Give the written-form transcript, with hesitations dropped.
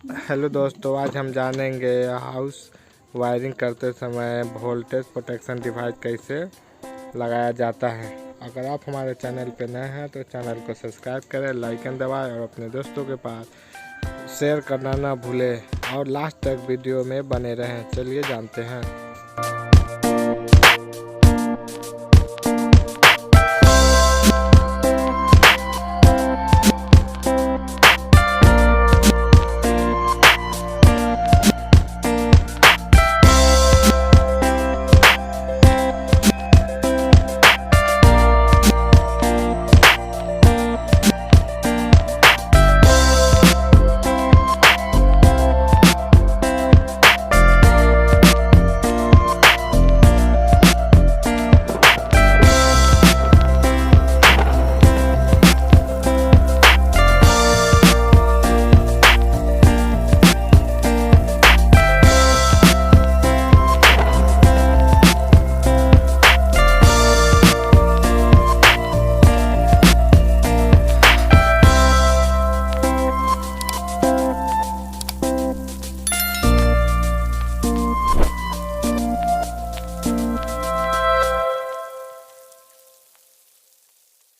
Hello दोस्तों, आज हम जानेंगे हाउस वायरिंग करते समय वोल्टेज प्रोटेक्शन डिवाइस कैसे लगाया जाता है। अगर आप हमारे चैनल पर नए हैं तो चैनल को सब्सक्राइब करें, लाइकन दबाएं और अपने दोस्तों के पास शेयर करना ना भूलें और लास्ट तक वीडियो में बने रहें। चलिए जानते हैं।